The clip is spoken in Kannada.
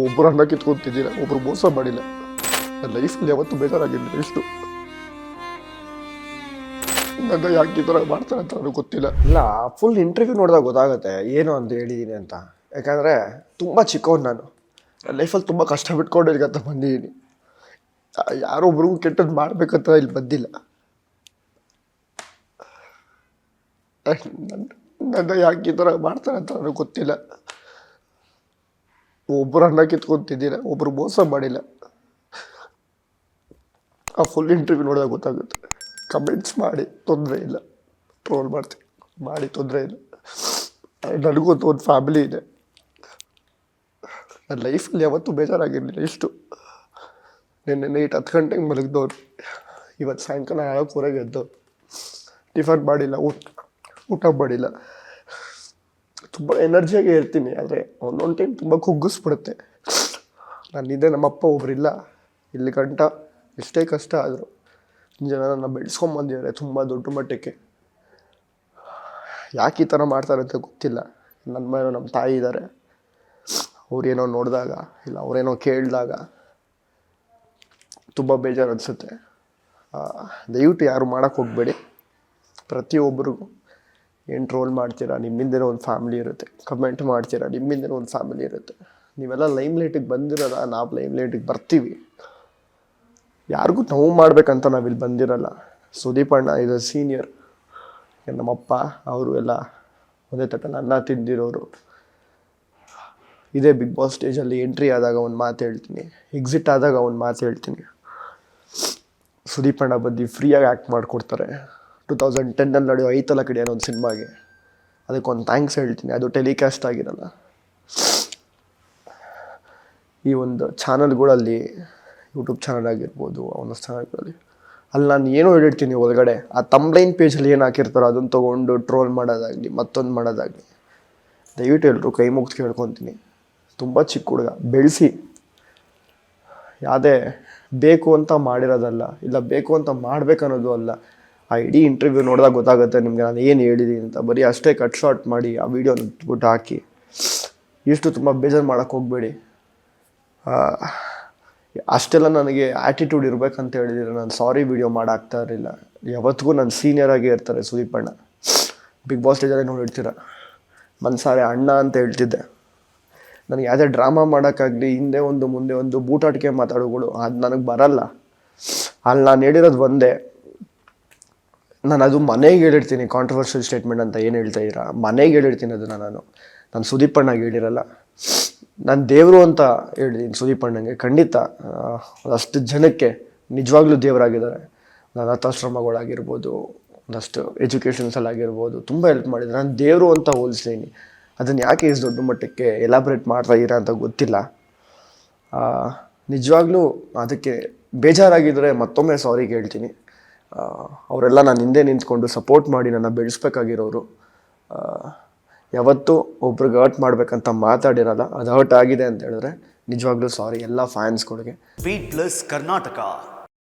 ಒಬ್ಬರು ಅನ್ನ ಕಿತ್ಕೊತಿದ್ದೀರ, ಒಬ್ರು ಮೋಸ ಮಾಡಿಲ್ಲ. ನನ್ನ ಲೈಫಲ್ಲಿ ಯಾವತ್ತೂ ಬೇಜಾರಾಗಿಲ್ಲ. ಎಷ್ಟು ನನ್ನ ಯಾಕೆ ಈ ಥರ ಮಾಡ್ತಾರೆ ಅಂತ ನನಗೆ ಗೊತ್ತಿಲ್ಲ. ಇಲ್ಲ, ಫುಲ್ ಇಂಟರ್ವ್ಯೂ ನೋಡಿದಾಗ ಗೊತ್ತಾಗುತ್ತೆ ಏನು ಅಂತ ಹೇಳಿದ್ದೀನಿ ಅಂತ. ಯಾಕಂದರೆ ತುಂಬ ಚಿಕ್ಕವನು ನಾನು. ನನ್ನ ಲೈಫಲ್ಲಿ ತುಂಬ ಕಷ್ಟ ಬಿಟ್ಕೊಂಡು ಇಲ್ಲಿಗಂತ ಬಂದಿದ್ದೀನಿ. ಯಾರೊಬ್ರಿಗೂ ಕೆಟ್ಟದ್ದು ಮಾಡ್ಬೇಕಂತ ಇಲ್ಲಿ ಬಂದಿಲ್ಲ. ನನ್ನ ಯಾಕೆ ಈ ಥರ ಮಾಡ್ತಾರೆ ಅಂತ ನನಗೆ ಗೊತ್ತಿಲ್ಲ. ಒಬ್ಬರು ಅನ್ನ ಕಿತ್ಕೊತಿದ್ದೀರ, ಒಬ್ರು ಮೋಸ ಮಾಡಿಲ್ಲ. ಆ ಫುಲ್ ಇಂಟರ್ವ್ಯೂ ನೋಡಿದಾಗ ಗೊತ್ತಾಗುತ್ತೆ. ಕಮೆಂಟ್ಸ್ ಮಾಡಿ ತೊಂದರೆ ಇಲ್ಲ, ಟ್ರೋಲ್ ಮಾಡ್ತೀನಿ, ಮಾಡಿ ತೊಂದರೆ ಇಲ್ಲ. ನನಗೊಂದು ಒಂದು ಫ್ಯಾಮಿಲಿ ಇದೆ. ನನ್ನ ಲೈಫಲ್ಲಿ ಯಾವತ್ತೂ ಬೇಜಾರಾಗಿರಲಿಲ್ಲ. ಇಷ್ಟು ನಿನ್ನೆ ನೈಟ್ 10 ಗಂಟೆಗೆ ಮಲಗಿದವ್ರು, ಇವತ್ತು ಸಾಯಂಕಾಲ 4:30 ಎದ್ದವ್ರು. ಟಿಫನ್ ಮಾಡಿಲ್ಲ, ಊಟ ಮಾಡಿಲ್ಲ. ತುಂಬ ಎನರ್ಜಿಯಾಗಿ ಇರ್ತೀನಿ, ಆದರೆ ಒಂದೊಂದು ಟೈಮ್ ತುಂಬ ಕುಗ್ಗಿಸ್ಬಿಡುತ್ತೆ. ನನ್ನಿದೆ ನಮ್ಮಪ್ಪ ಒಬ್ಬರಿಲ್ಲ ಇಲ್ಲಿ ಗಂಟ. ಎಷ್ಟೇ ಕಷ್ಟ ಆದರೂ ಜನ ನನ್ನ ಬೆಳೆಸ್ಕೊಂಬಂದಿದ್ದಾರೆ ತುಂಬ ದೊಡ್ಡ ಮಟ್ಟಕ್ಕೆ. ಯಾಕೆ ಈ ಥರ ಮಾಡ್ತಾರೆ ಅಂತ ಗೊತ್ತಿಲ್ಲ. ನನ್ನ ಮೇಲೆ ನಮ್ಮ ತಾಯಿ ಇದ್ದಾರೆ. ಅವ್ರೇನೋ ನೋಡಿದಾಗ ಇಲ್ಲ ಅವರೇನೋ ಕೇಳಿದಾಗ ತುಂಬ ಬೇಜಾರು ಅನಿಸುತ್ತೆ. ದಯವಿಟ್ಟು ಯಾರು ಮಾಡೋಕ್ಕೆ ಹೋಗಬೇಡಿ. ಪ್ರತಿಯೊಬ್ಬರಿಗೂ ಏನು ಟ್ರೋಲ್ ಮಾಡ್ತೀರಾ, ನಿಮ್ಮಿಂದನೇ ಒಂದು ಫ್ಯಾಮಿಲಿ ಇರುತ್ತೆ. ಕಮೆಂಟ್ ಮಾಡ್ತೀರಾ, ನಿಮ್ಮಿಂದನೇ ಒಂದು ಫ್ಯಾಮಿಲಿ ಇರುತ್ತೆ. ನೀವೆಲ್ಲ ಲೈಮ್ ಲೈಟಿಗೆ ಬಂದಿರಲ್ಲ, ನಾವು ಲೈಮ್ ಲೈಟಿಗೆ ಬರ್ತೀವಿ. ಯಾರಿಗೂ ನೋವು ಮಾಡಬೇಕಂತ ನಾವಿಲ್ಲಿ ಬಂದಿರಲ್ಲ. ಸುದೀಪ್ ಅಣ್ಣ ಇದು ಸೀನಿಯರ್. ನಮ್ಮಪ್ಪ ಅವರು ಎಲ್ಲ ಒಂದೇ ತಟ್ಟಲ್ಲಿ ಅನ್ನ ತಿಂದಿರೋರು. ಇದೇ ಬಿಗ್ ಬಾಸ್ ಸ್ಟೇಜಲ್ಲಿ ಎಂಟ್ರಿ ಆದಾಗ ಒಂದು ಮಾತು ಹೇಳ್ತೀನಿ, ಎಕ್ಸಿಟ್ ಆದಾಗ ಒಂದು ಮಾತು ಹೇಳ್ತೀನಿ. ಸುದೀಪ್ ಅಣ್ಣ ಬಂದು ಫ್ರೀಯಾಗಿ ಆ್ಯಕ್ಟ್ ಮಾಡಿಕೊಡ್ತಾರೆ. 2010 ನಡೆಯೋ ಐತಲ ಕಡೆ ಅನ್ನೋ ಒಂದು ಸಿನಿಮಾಗೆ. ಅದಕ್ಕೊಂದು ಥ್ಯಾಂಕ್ಸ್ ಹೇಳ್ತೀನಿ. ಅದು ಟೆಲಿಕಾಸ್ಟ್ ಆಗಿರಲ್ಲ. ಈ ಒಂದು ಚಾನಲ್ಗಳಲ್ಲಿ, ಯೂಟ್ಯೂಬ್ ಚಾನಲ್ ಆಗಿರ್ಬೋದು, ಒಂದಷ್ಟು ಚಾನಲ್ಗಳಲ್ಲಿ ಅಲ್ಲಿ ನಾನು ಏನೋ ಹೇಳಿರ್ತೀನಿ ಒಳಗಡೆ, ಆ ತಮ್ಲೈನ್ ಪೇಜಲ್ಲಿ ಏನು ಹಾಕಿರ್ತಾರೋ ಅದನ್ನು ತೊಗೊಂಡು ಟ್ರೋಲ್ ಮಾಡೋದಾಗಲಿ, ಮತ್ತೊಂದು ಮಾಡೋದಾಗಲಿ, ದಯವಿಟ್ಟು ಎಲ್ಲರೂ ಕೈ ಮುಗಿದು ಕೇಳ್ಕೊತೀನಿ. ತುಂಬ ಚಿಕ್ಕ ಹುಡುಗ, ಬೆಳೆಸಿ. ಯಾವುದೇ ಬೇಕು ಅಂತ ಮಾಡಿರೋದಲ್ಲ, ಇಲ್ಲ ಬೇಕು ಅಂತ ಮಾಡಬೇಕನ್ನೋದು ಅಲ್ಲ. ಆ ಇಡೀ ಇಂಟರ್ವ್ಯೂ ನೋಡಿದಾಗ ಗೊತ್ತಾಗುತ್ತೆ ನಿಮಗೆ ನಾನು ಏನು ಹೇಳಿದ್ದೀನಿ ಅಂತ. ಬರೀ ಅಷ್ಟೇ ಕಟ್ ಶಾರ್ಟ್ ಮಾಡಿ ಆ ವಿಡಿಯೋನ ಬಿಟ್ಟು ಹಾಕಿ. ಇಷ್ಟು ತುಂಬ ಬೇಜಾರು ಮಾಡೋಕ್ಕೆ ಹೋಗಬೇಡಿ. ಅಷ್ಟೆಲ್ಲ ನನಗೆ ಆ್ಯಟಿಟ್ಯೂಡ್ ಇರಬೇಕಂತ ಹೇಳಿದರೆ ನಾನು ಸಾರಿ ವಿಡಿಯೋ ಮಾಡೋಕ್ತಾ ಇರಲಿಲ್ಲ. ಯಾವತ್ತಿಗೂ ನನ್ನ ಸೀನಿಯರಾಗೇ ಇರ್ತಾರೆ ಸುದೀಪ್ ಅಣ್ಣ. ಬಿಗ್ ಬಾಸ್ ಸ್ಟೇಜಲ್ಲೇ ನೋಡಿರ್ತೀರ, ಮನ್ಸಾರೆ ಅಣ್ಣ ಅಂತ ಹೇಳ್ತಿದ್ದೆ. ನನಗೆ ಯಾವುದೇ ಡ್ರಾಮಾ ಮಾಡೋಕ್ಕಾಗಲಿ, ಹಿಂದೆ ಒಂದು ಮುಂದೆ ಒಂದು ಬೂಟಾಟಿಕೆ ಮಾತಾಡೋಗಳು ಅದು ನನಗೆ ಬರಲ್ಲ. ಅಲ್ಲಿ ನಾನು ಹೇಳಿರೋದು ಒಂದೇ. ನಾನು ಅದು ಮನೆಗೆ ಹೇಳಿರ್ತೀನಿ. ಕಾಂಟ್ರವರ್ಷಿಯಲ್ ಸ್ಟೇಟ್ಮೆಂಟ್ ಅಂತ ಏನು ಹೇಳ್ತಾ ಇದ್ದೀರಾ, ಮನೆಗೆ ಹೇಳಿರ್ತೀನಿ ಅದನ್ನು. ನಾನು ಸುದೀಪ್ ಅಣ್ಣಗೆ ಹೇಳಿರಲ್ಲ. ನಾನು ದೇವರು ಅಂತ ಹೇಳಿದ್ದೀನಿ ಸುದೀಪ್ ಅಣ್ಣಂಗೆ. ಖಂಡಿತ ಒಂದಷ್ಟು ಜನಕ್ಕೆ ನಿಜವಾಗ್ಲೂ ದೇವರಾಗಿದ್ದಾರೆ. ಅನಾಥಾಶ್ರಮಗಳಾಗಿರ್ಬೋದು, ಒಂದಷ್ಟು ಎಜುಕೇಷನ್ಸಲ್ಲಾಗಿರ್ಬೋದು ತುಂಬ ಹೆಲ್ಪ್ ಮಾಡಿದ್ದಾರೆ. ನಾನು ದೇವರು ಅಂತ ಹೋಲಿಸ್ತೀನಿ. ಅದನ್ನು ಯಾಕೆ ಇಷ್ಟು ದೊಡ್ಡ ಮಟ್ಟಕ್ಕೆ ಎಲಾಬ್ರೇಟ್ ಮಾಡ್ತಾ ಇದ್ದೀರಾ ಅಂತ ಗೊತ್ತಿಲ್ಲ. ನಿಜವಾಗ್ಲೂ ಅದಕ್ಕೆ ಬೇಜಾರಾಗಿದ್ದರೆ ಮತ್ತೊಮ್ಮೆ ಸಾರಿ ಕೇಳ್ತೀನಿ. ಅವರೆಲ್ಲ ನಾನು ಹಿಂದೆ ನಿಂತ್ಕೊಂಡು ಸಪೋರ್ಟ್ ಮಾಡಿ ನನ್ನ ಬೆಳೆಸ್ಬೇಕಾಗಿರೋರು. ಯಾವತ್ತೂ ಒಬ್ರಿಗೆ ಹರ್ಟ್ ಮಾಡಬೇಕಂತ ಮಾತಾಡಿರಲ್ಲ. ಅದು ಹರ್ಟ್ ಆಗಿದೆ ಅಂತ ಹೇಳಿದ್ರೆ ನಿಜವಾಗ್ಲೂ ಸಾರಿ ಎಲ್ಲ ಫ್ಯಾನ್ಸ್ಗಳಿಗೆ. Beet plus Karnataka.